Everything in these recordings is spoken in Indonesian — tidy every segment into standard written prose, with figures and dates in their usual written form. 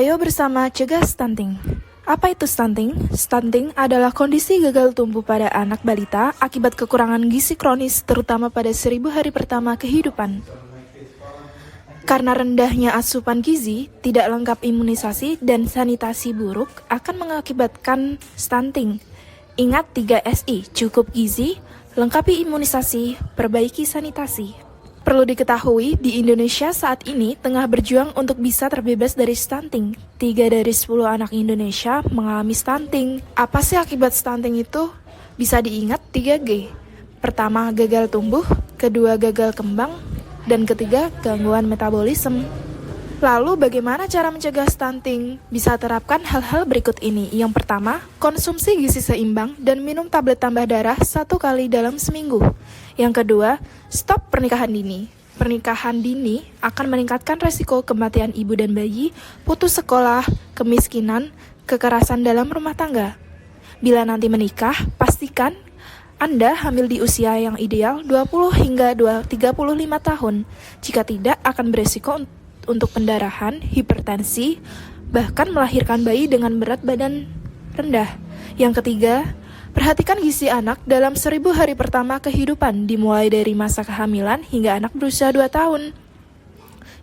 Ayo bersama cegah stunting. Apa itu stunting? Stunting adalah kondisi gagal tumbuh pada anak balita akibat kekurangan gizi kronis terutama pada 1000 hari pertama kehidupan. Karena rendahnya asupan gizi, tidak lengkap imunisasi, dan sanitasi buruk akan mengakibatkan stunting. Ingat 3SI, cukup gizi, lengkapi imunisasi, perbaiki sanitasi. Perlu diketahui, di Indonesia saat ini tengah berjuang untuk bisa terbebas dari stunting. 3 dari 10 anak Indonesia mengalami stunting. Apa sih akibat stunting itu? Bisa diingat 3G. Pertama, gagal tumbuh, kedua, gagal kembang, dan ketiga, gangguan metabolisme. Lalu bagaimana cara mencegah stunting? Bisa terapkan hal-hal berikut ini. Yang pertama, konsumsi gizi seimbang dan minum tablet tambah darah 1 kali dalam seminggu. Yang kedua, stop pernikahan dini. Pernikahan dini akan meningkatkan resiko kematian ibu dan bayi, putus sekolah, kemiskinan, kekerasan dalam rumah tangga. Bila nanti menikah, pastikan Anda hamil di usia yang ideal 20 hingga 35 tahun. Jika tidak, akan beresiko untuk pendarahan, hipertensi, bahkan melahirkan bayi dengan berat badan rendah. Yang ketiga, perhatikan gizi anak dalam 1000 hari pertama kehidupan, dimulai dari masa kehamilan hingga anak berusia 2 tahun.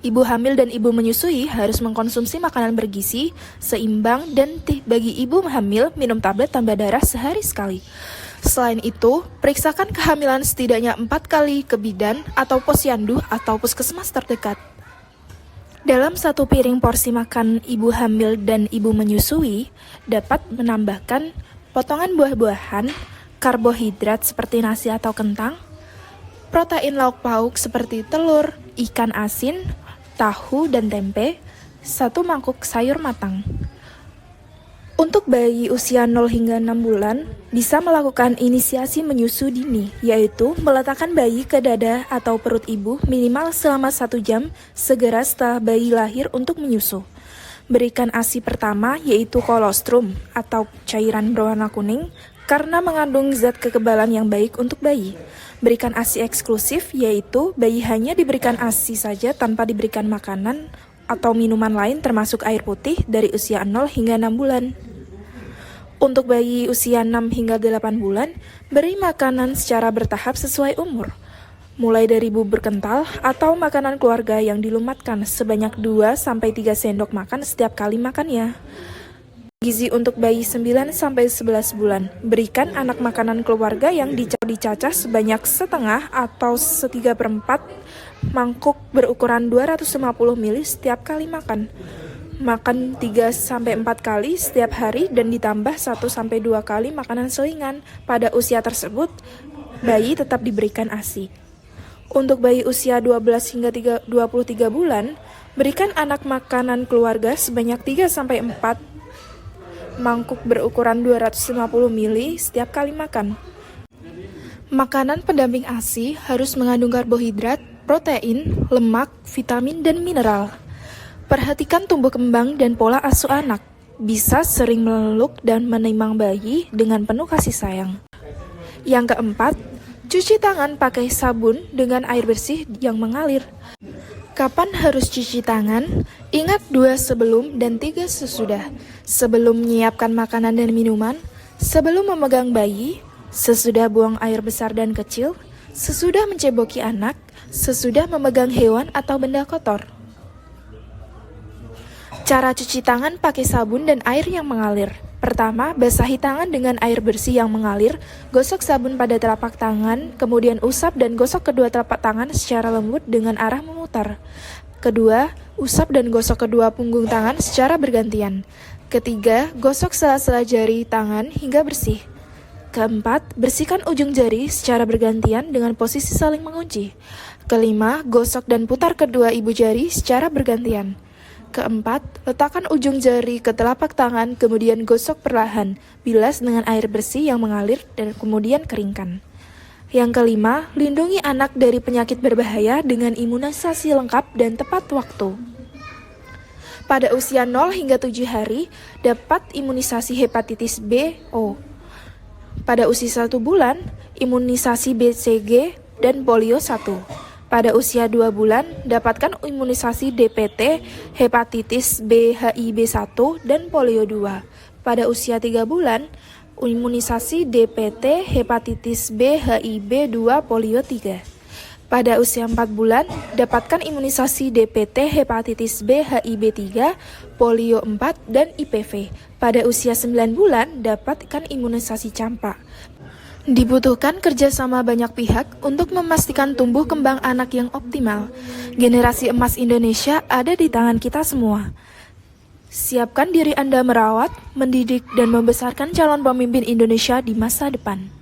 Ibu hamil dan ibu menyusui harus mengkonsumsi makanan bergizi, seimbang, dan bagi ibu hamil minum tablet tambah darah sehari sekali. Selain itu, periksakan kehamilan setidaknya 4 kali ke bidan atau posyandu atau puskesmas terdekat. Dalam 1 piring porsi makan ibu hamil dan ibu menyusui, dapat menambahkan potongan buah-buahan, karbohidrat seperti nasi atau kentang, protein lauk pauk seperti telur, ikan asin, tahu, dan tempe, 1 mangkuk sayur matang. Untuk bayi usia 0 hingga 6 bulan, bisa melakukan inisiasi menyusu dini, yaitu meletakkan bayi ke dada atau perut ibu minimal selama 1 jam segera setelah bayi lahir untuk menyusu. Berikan ASI pertama, yaitu kolostrum atau cairan berwarna kuning, karena mengandung zat kekebalan yang baik untuk bayi. Berikan ASI eksklusif, yaitu bayi hanya diberikan ASI saja tanpa diberikan makanan atau minuman lain termasuk air putih dari usia 0 hingga 6 bulan. Untuk bayi usia 6 hingga 8 bulan, beri makanan secara bertahap sesuai umur. Mulai dari bubur kental atau makanan keluarga yang dilumatkan sebanyak 2-3 sendok makan setiap kali makannya. Gizi untuk bayi 9-11 bulan. Berikan anak makanan keluarga yang dicacah sebanyak setengah atau 1/3 mangkuk berukuran 250 ml setiap kali makan. Makan 3-4 kali setiap hari dan ditambah 1-2 kali makanan selingan. Pada usia tersebut, bayi tetap diberikan ASI. Untuk bayi usia 12 hingga 23 bulan, berikan anak makanan keluarga sebanyak 3-4 mangkuk berukuran 250 ml setiap kali makan. Makanan pendamping ASI harus mengandung karbohidrat, protein, lemak, vitamin, dan mineral. Perhatikan tumbuh kembang dan pola asuh anak. Bisa sering meluk dan menimang bayi dengan penuh kasih sayang. Yang keempat, cuci tangan pakai sabun dengan air bersih yang mengalir. Kapan harus cuci tangan? Ingat 2 sebelum dan 3 sesudah. Sebelum menyiapkan makanan dan minuman, sebelum memegang bayi, sesudah buang air besar dan kecil, sesudah menceboki anak, sesudah memegang hewan atau benda kotor. Cara cuci tangan pakai sabun dan air yang mengalir. Pertama, basahi tangan dengan air bersih yang mengalir, gosok sabun pada telapak tangan, kemudian usap dan gosok kedua telapak tangan secara lembut dengan arah memutar. Kedua, usap dan gosok kedua punggung tangan secara bergantian. Ketiga, gosok sela-sela jari tangan hingga bersih. Keempat, bersihkan ujung jari secara bergantian dengan posisi saling mengunci. Kelima, gosok dan putar kedua ibu jari secara bergantian. Keempat, letakkan ujung jari ke telapak tangan, kemudian gosok perlahan, bilas dengan air bersih yang mengalir, dan kemudian keringkan. Yang kelima, lindungi anak dari penyakit berbahaya dengan imunisasi lengkap dan tepat waktu. Pada usia 0 hingga 7 hari, dapat imunisasi hepatitis B, O. Pada usia 1 bulan, imunisasi BCG dan polio 1. Pada usia 2 bulan, dapatkan imunisasi DPT, hepatitis B, HIV-1, dan polio 2. Pada usia 3 bulan, imunisasi DPT, hepatitis B, HIV-2, polio 3. Pada usia 4 bulan, dapatkan imunisasi DPT, hepatitis B, HIV-3, polio 4, dan IPV. Pada usia 9 bulan, dapatkan imunisasi campak. Dibutuhkan kerjasama banyak pihak untuk memastikan tumbuh kembang anak yang optimal. Generasi emas Indonesia ada di tangan kita semua. Siapkan diri Anda merawat, mendidik, dan membesarkan calon pemimpin Indonesia di masa depan.